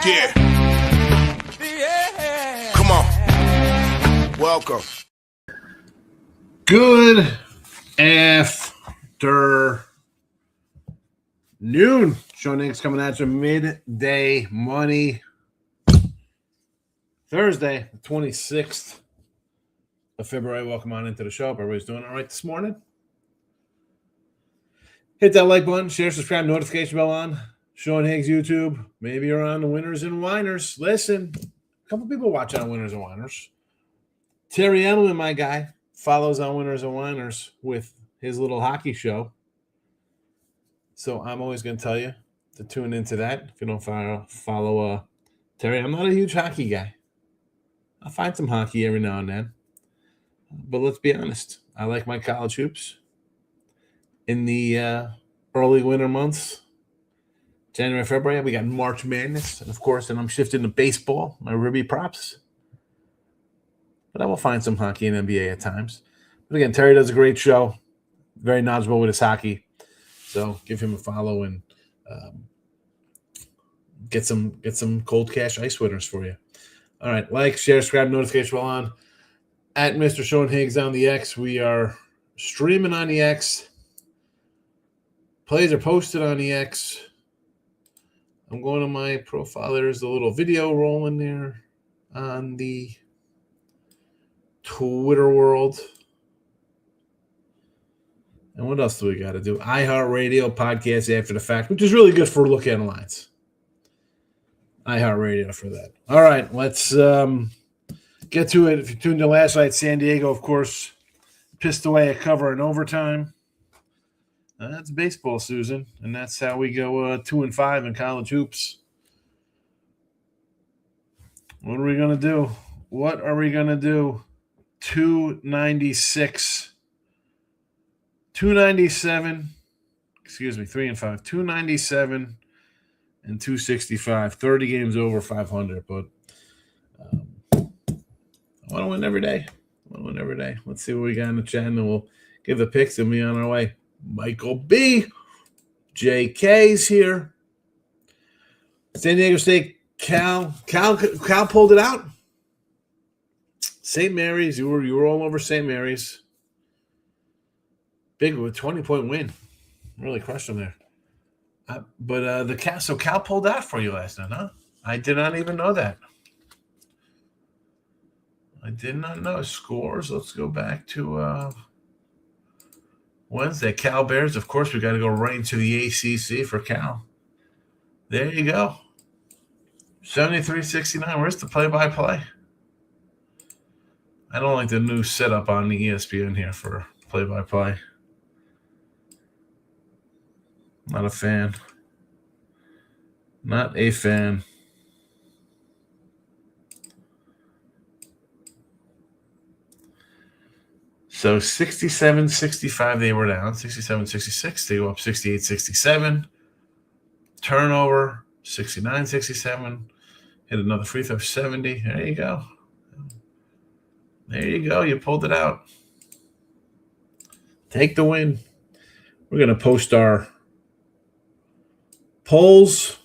Yeah. Come on. Welcome. Good afternoon. Sean Higgs coming at you midday money. Thursday, the 26th of February. Welcome on into the show. Everybody's doing all right this morning. Hit that like button, share, subscribe, notification bell on. Sean Higgs YouTube. Maybe you're on the Winners and Whiners. Listen, a couple people watch on Winners and Whiners. Terry Edelman, my guy, follows on Winners and Whiners with his little hockey show. So I'm always going to tell you to tune into that. If you don't follow Terry, I'm not a huge hockey guy. I find some hockey every now and then. But let's be honest. I like my college hoops. In the early winter months, January, February, we got March Madness. And, of course, then I'm shifting to baseball, my Ribby props. But I will find some hockey in NBA at times. But, again, Terry does a great show. Very knowledgeable with his hockey. So give him a follow and get some cold cash ice winners for you. All right, like, share, subscribe, notification bell on. At Mr. Sean Higgs on the X. We are streaming on the X. Plays are posted on the X. I'm going to my profile. There's a little video rolling there on the Twitter world. And what else do we got to do? iHeartRadio podcast after the fact, which is really good for look at lines. iHeartRadio for that. All right, let's get to it. If you tuned in last night, San Diego, of course, pissed away a cover in overtime. That's baseball, Susan, and that's how we go 2-5 in college hoops. What are we going to do? 296. 297, 3-5, 297 and 265, 30 games over 500. But I want to win every day. Let's see what we got in the chat, and then we'll give the picks and be on our way. Michael B. JK's here. San Diego State, Cal pulled it out. St. Mary's, you were all over St. Mary's. Big with 20-point win. Really crushed them there. But Cal pulled out for you last night, huh? I did not even know that. I did not know scores. Let's go back to Wednesday. Cal Bears. Of course, we got to go right into the ACC for Cal. There you go. 73-69. Where's the play-by-play? I don't like the new setup on the ESPN here for play-by-play. Not a fan. Not a fan. So 67-65 they were down. 67-66. They go up 68-67. Turnover, 69-67. Hit another free throw, 70. There you go. You pulled it out. Take the win. We're going to post our polls.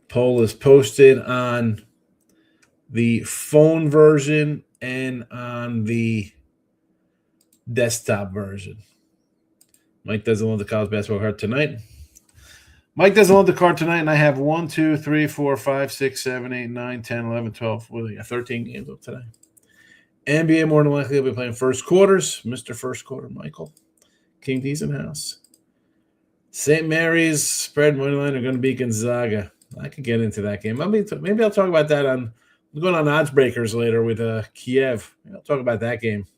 Poll is posted on the phone version and on the desktop version. Mike doesn't love the college basketball card tonight. And I have 1, 2, 3, 4, 5, 6, 7, 8, 9, 10, 11, 12. Well, we got 13 games up today. NBA more than likely will be playing first quarters. Mr. First Quarter, Michael. King D's in house. St. Mary's spread money line are going to beat Gonzaga. I could get into that game. Maybe I'll talk about that I'm going on odds breakers later with Kiev. I'll talk about that game.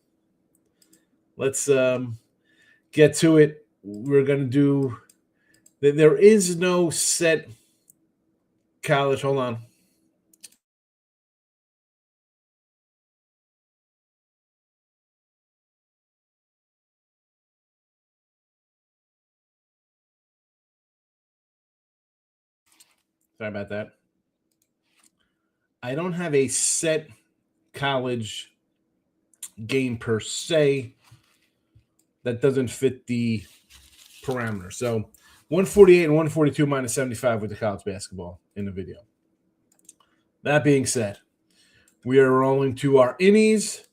Let's get to it. We're going to do – there is no set college – hold on. Sorry about that. I don't have a set college game per se that doesn't fit the parameter. So 148 and 142 minus 75 with the college basketball in the video. That being said, we are rolling to our innies,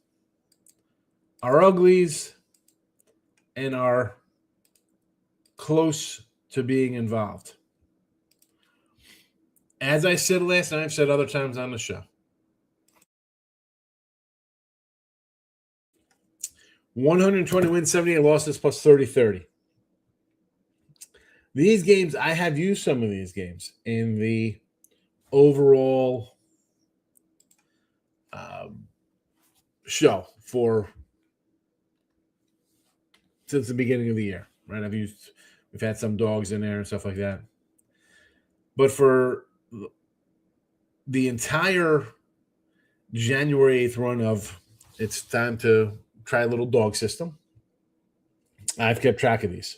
our uglies, and our close to being involved. As I said last night, I've said other times on the show, 120 wins, 78 losses, plus 30-30. These games, I have used some of these games in the overall show since the beginning of the year, right? We've had some dogs in there and stuff like that. But for the entire January 8th run of it's time to try a little dog system, I've kept track of these.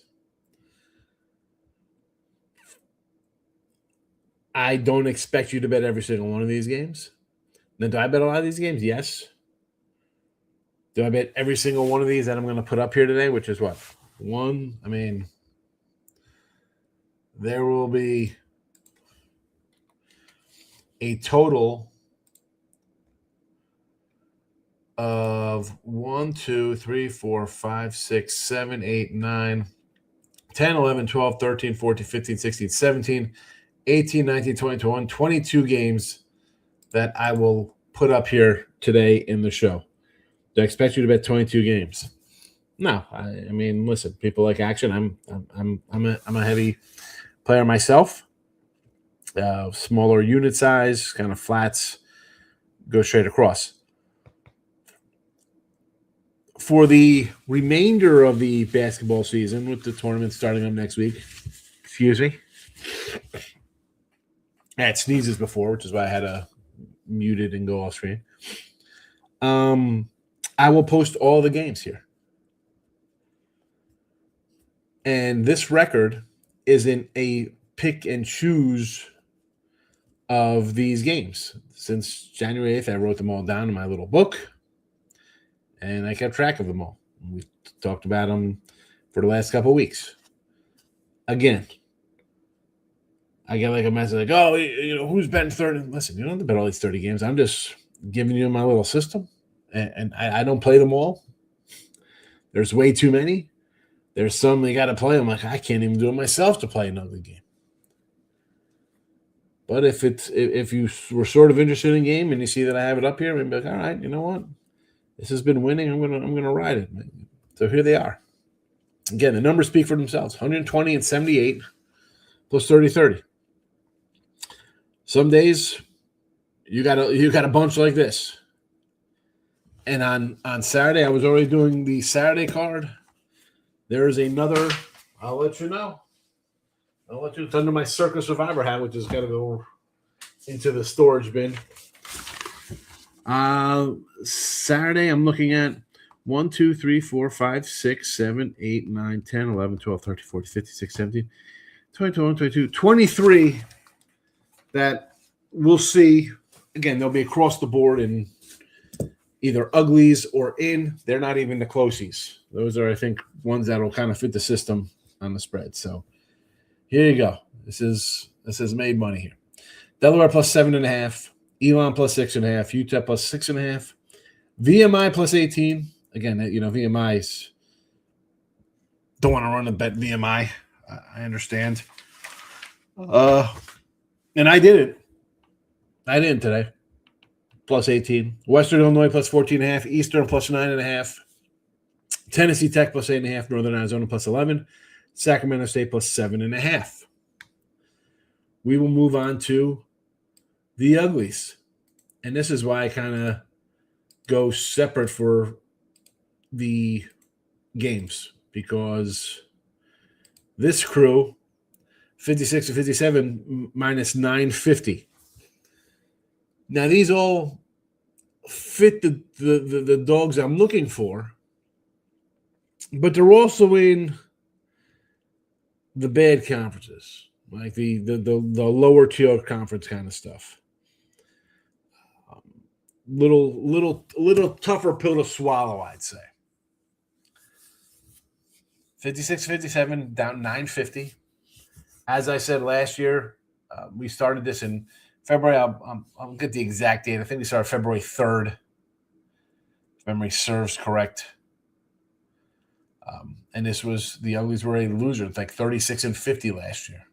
I don't expect you to bet every single one of these games. Now, do I bet a lot of these games? Yes. Do I bet every single one of these that I'm going to put up here today, which is what? One, I mean, there will be a total of 1, 2, 3, 4, 5, 6, 7, 8, 9, 10, 11, 12, 13, 14, 15, 16, 17, 18, 19, 20, 21, 22 games that I will put up here today in the show. Do I expect you to bet 22 games? No. I mean, listen, people like action. I'm a heavy player myself. Smaller unit size, kind of flats, go straight across. For the remainder of the basketball season, with the tournament starting up next week, excuse me, I had sneezes before, which is why I had to mute it and go off screen. I will post all the games here. And this record isn't a pick and choose of these games. Since January 8th, I wrote them all down in my little book, and I kept track of them all. We talked about them for the last couple of weeks. Again, I get like a message like, oh, who's betting 30? Listen, you don't have to bet all these 30 games. I'm just giving you my little system, and I don't play them all. There's way too many. There's some you got to play. I'm like, I can't even do it myself to play another game. But if you were sort of interested in the game and you see that I have it up here, maybe like, all right, you know what? This has been winning. I'm gonna ride it. So here they are. Again, the numbers speak for themselves. 120 and 78 plus 30-30. Some days you got a bunch like this. And on Saturday, I was already doing the Saturday card. There's another. I'll let you know. It's under my Circa Survivor hat, which has got to go into the storage bin. Saturday, I'm looking at 1, 2, 3, 4, 5, 6, 7, 8, 9, 10, 11, 12, 13, 14, 15, 16, 17, 20, 21, 22, 23 that we'll see. Again, they'll be across the board in either uglies or in. They're not even the closies. Those are, I think, ones that will kind of fit the system on the spread. So here you go. This is made money here. Delaware plus 7.5. Elon plus 6.5. UTEP plus 6.5. VMI plus 18. Again, VMI's don't want to run a bet VMI. I understand. And I did it. I didn't today. Plus 18. Western Illinois plus 14.5. Eastern plus 9.5. Tennessee Tech plus 8.5. Northern Arizona plus 11. Sacramento State plus 7.5. We will move on to the uglies. And this is why I kind of go separate for the games, because this crew, 56 to 57 minus 950. Now, these all fit the dogs I'm looking for, but they're also in the bad conferences, like the lower tier conference kind of stuff. Little tougher pill to swallow, I'd say. 56-57, down 950. As I said last year, we started this in February. I'll get the exact date. I think we started February 3rd, if memory serves correct. And this was the Uglies were a loser. It's like 36-50 last year.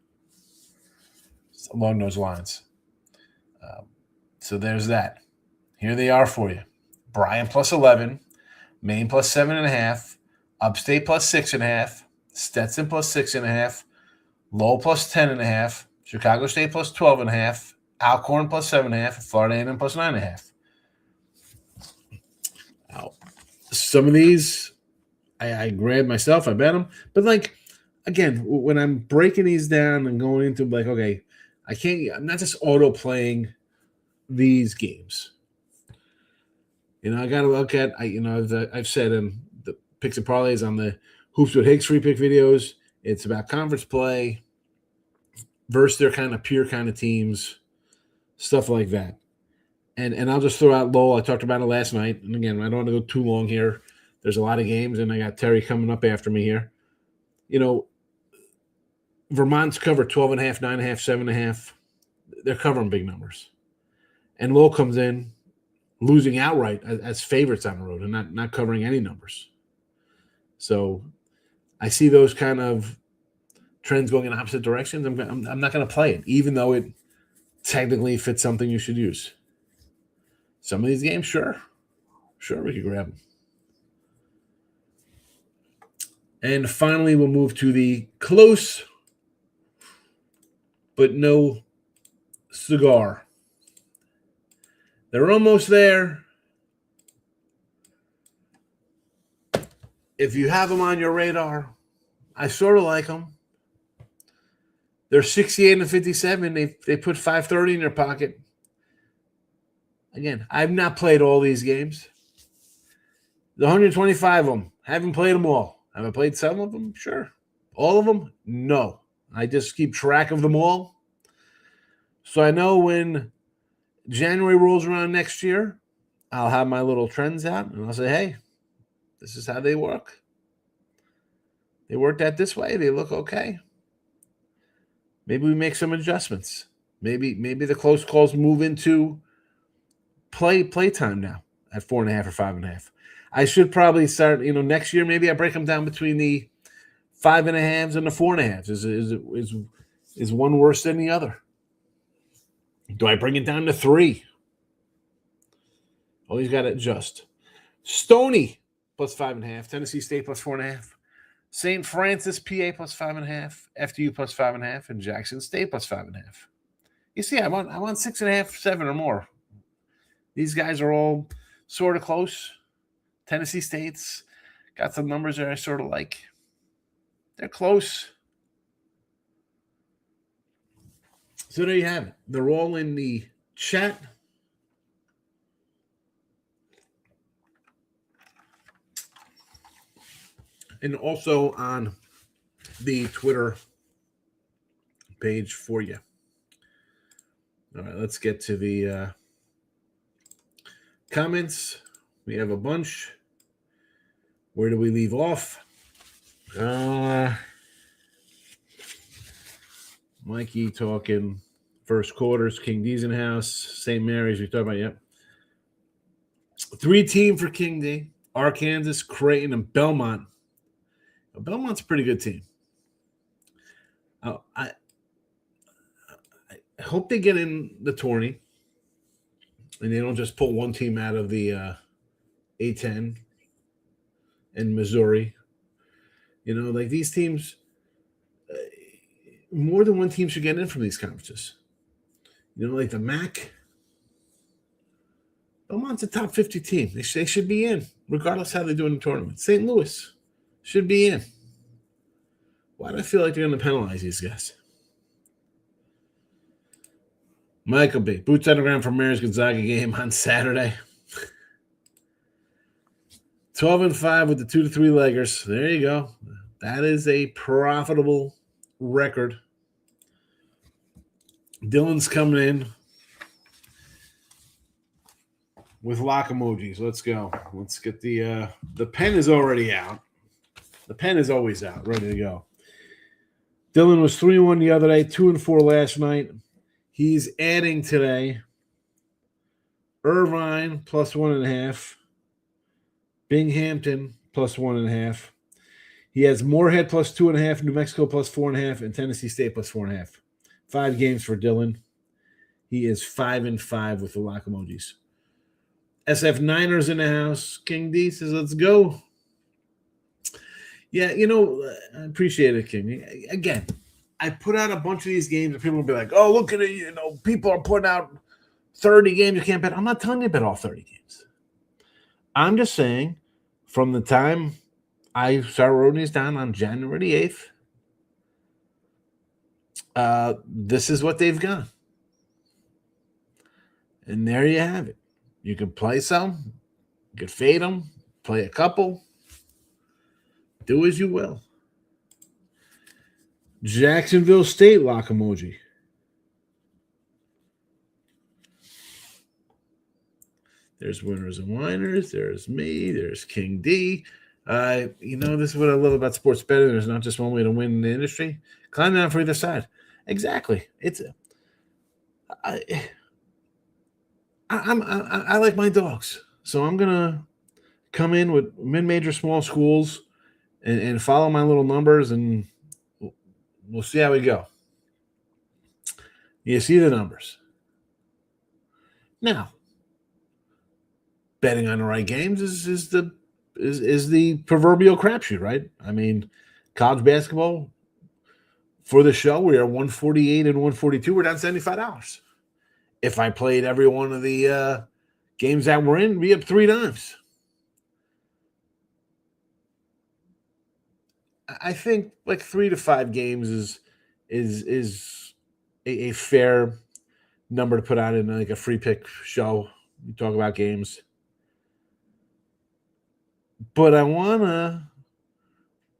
Along those lines. So there's that. Here they are for you. Bryan plus 11, Maine plus 7.5, Upstate plus 6.5, Stetson plus 6.5, Lowell plus 10.5, Chicago State plus 12.5, Alcorn plus 7.5, Florida A&M plus 9.5. Some of these I grabbed myself, I bet them. But like, again, when I'm breaking these down and going into like, okay, I'm not just auto playing these games. I got to look at, I've said in the picks and parlays on the Hoops with Higgs free pick videos, it's about conference play versus their kind of pure kind of teams, stuff like that. And I'll just throw out Lowell. I talked about it last night. And again, I don't want to go too long here. There's a lot of games, and I got Terry coming up after me here. Vermont's covered 12.5, 9.5, 7.5. They're covering big numbers. And Lowell comes in losing outright as favorites on the road and not covering any numbers. So I see those kind of trends going in opposite directions. I'm not going to play it, even though it technically fits something you should use. Some of these games, sure, we could grab them. And finally, we'll move to the close but no cigar. They're almost there. If you have them on your radar, I sort of like them. They're 68-57. They put 530 in their pocket. Again, I've not played all these games. The 125 of them, haven't played them all. Have I played some of them? Sure. All of them? No. I just keep track of them all. So I know when January rolls around next year, I'll have my little trends out, and I'll say, hey, this is how they work. They worked out this way. They look okay. Maybe we make some adjustments. Maybe the close calls move into play time now at 4.5 or 5.5. I should probably start, next year, maybe I break them down between the 5.5s and the 4.5s. Is one worse than the other? Do I bring it down to 3? Always got to adjust. Stony plus 5.5. Tennessee State plus 4.5. St. Francis, PA plus 5.5. FDU plus 5.5. And Jackson State plus 5.5. You see, I want 6.5, 7 or more. These guys are all sort of close. Tennessee State's got some numbers there I sort of like. They're close. So there you have it. They're all in the chat. And also on the Twitter page for you. All right, let's get to the comments. We have a bunch. Where do we leave off? Mikey talking first quarters. King D's in the house. St. Mary's, we talked about, yep. 3-team for King D. Arkansas, Creighton, and Belmont. Belmont's a pretty good team. I hope they get in the tourney and they don't just pull one team out of the A-10 in Missouri. Like these teams, more than one team should get in from these conferences. Like the MAC. Belmont's a top 50 team. They should be in, regardless how they do in the tournament. St. Louis should be in. Why do I feel like they're going to penalize these guys? Michael B. Boots on the ground for Mariners Gonzaga game on Saturday. 12-5 with the 2-3 leggers. There you go. That is a profitable record. Dylan's coming in with lock emojis. Let's go. Let's get the pen is already out. The pen is always out, ready to go. Dylan was 3-1 the other day, 2-4 last night. He's adding today Irvine plus 1.5, Binghamton plus 1.5. He has Moorhead plus 2.5, New Mexico plus 4.5, and Tennessee State plus 4.5. 5 games for Dylan. He is 5-5 with the lock emojis. SF Niners in the house. King D says, let's go. Yeah, I appreciate it, King. Again, I put out a bunch of these games and people will be like, oh, look at it. People are putting out 30 games you can't bet. I'm not telling you to bet all 30 games. I'm just saying from the time I started writing these down on January the 8th, this is what they've got. And there you have it. You can play some. You can fade them. Play a couple. Do as you will. Jacksonville State lock emoji. There's winners and whiners. There's me. There's King D. This is what I love about sports betting. There's not just one way to win in the industry. Climb down for either side. Exactly. I like my dogs. So I'm going to come in with mid-major small schools and follow my little numbers, and we'll see how we go. You see the numbers. Now, betting on the right games is the proverbial crapshoot, right? I mean, college basketball, for the show, we are 148 and 142. We're down $75. If I played every one of the games that we're in, we up 3 times. I think like 3 to 5 games is a fair number to put out in like a free pick show. We talk about games. But I want to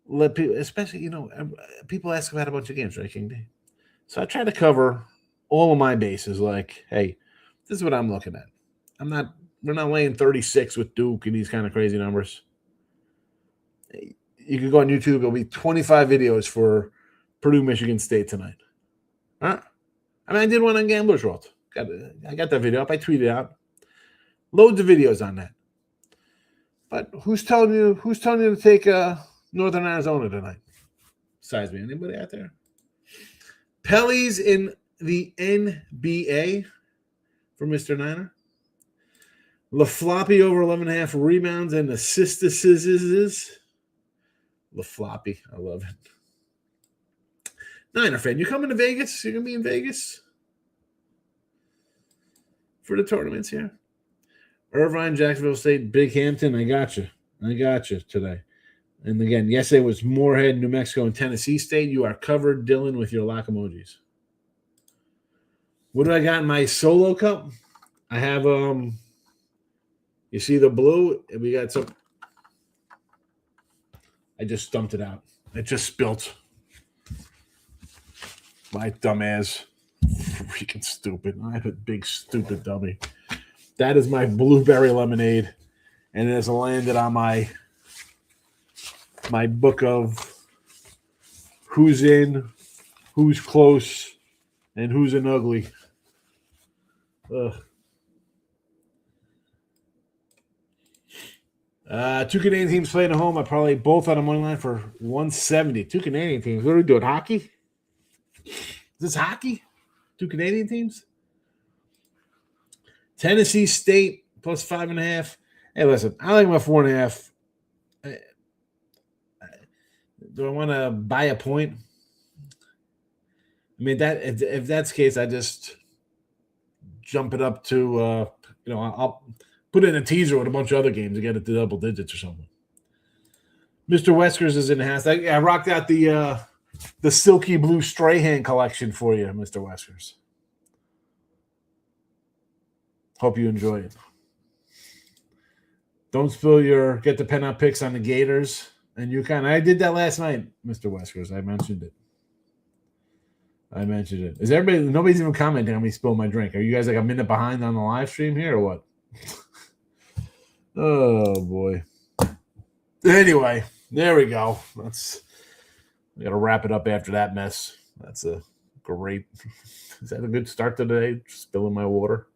let people, especially, people ask about a bunch of games, right, King D? So I try to cover all of my bases. Like, hey, this is what I'm looking at. We're not laying 36 with Duke and these kind of crazy numbers. You can go on YouTube. There'll be 25 videos for Purdue, Michigan State tonight. Huh? I did one on Gambler's World. I got that video up. I tweeted out. Loads of videos on that. But who's telling you to take Northern Arizona tonight? Besides me, anybody out there? Pelly's in the NBA for Mr. Niner. LaFloppy over 11.5 rebounds and assists. LaFloppy, I love it. Niner fan, you coming to Vegas? You're going to be in Vegas for the tournaments here? Irvine, Jacksonville State, Binghamton, I got you today. And again, yesterday was Moorhead, New Mexico, and Tennessee State. You are covered, Dylan, with your lock emojis. What do I got in my solo cup? I have, you see the blue? And we got some. I just stumped it out. It just spilt. My dumbass. Freaking stupid. I'm a big stupid dummy. That is my blueberry lemonade. And it has landed on my book of who's in, who's close, and who's an ugly. Ugh. Two Canadian teams playing at home. I probably both on the money line for 170. Two Canadian teams. What are we doing? Hockey? Is this hockey? Two Canadian teams? Tennessee State plus 5.5. Hey, listen, I like my 4.5. Do I want to buy a point? I mean, that if that's the case, I just jump it up to I'll put in a teaser with a bunch of other games to get it to double digits or something. Mr. Weskers is in the house. I rocked out the Silky Blue Strahan collection for you, Mr. Weskers. Hope you enjoy it. Don't spill get the pen out picks on the Gators and UConn. I did that last night, Mr. Weskers. I mentioned it. Is nobody's even commenting on me spill my drink? Are you guys like a minute behind on the live stream here or what? Oh, boy. Anyway, There we go. We got to wrap it up after that mess. That's a great. Is that a good start to today? Spilling my water.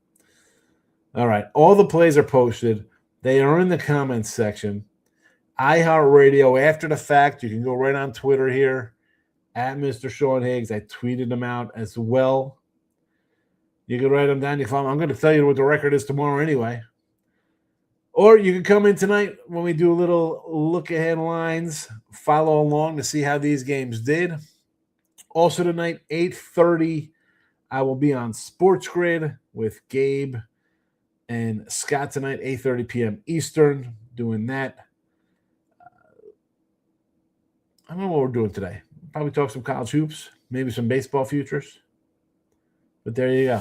All right. All the plays are posted. They are in the comments section. iHeartRadio, after the fact, you can go right on Twitter here at Mr. Sean Higgs. I tweeted them out as well. You can write them down. You follow. I'm going to tell you what the record is tomorrow anyway. Or you can come in tonight when we do a little look ahead lines, follow along to see how these games did. Also tonight, 8:30, I will be on Sports Grid with Gabe and Scott tonight, 8:30 p.m. Eastern, doing that. I don't know what we're doing today. Probably talk some college hoops, maybe some baseball futures. But there you go.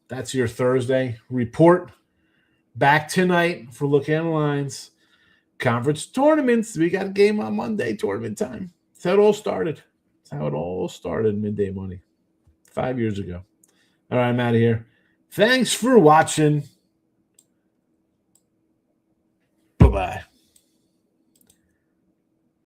That's your Thursday report. Back tonight for Look Ahead Lines. Conference tournaments. We got a game on Monday, tournament time. That's how it all started. That's how it all started, Midday Money, 5 years ago. All right, I'm out of here. Thanks for watching. Bye-bye.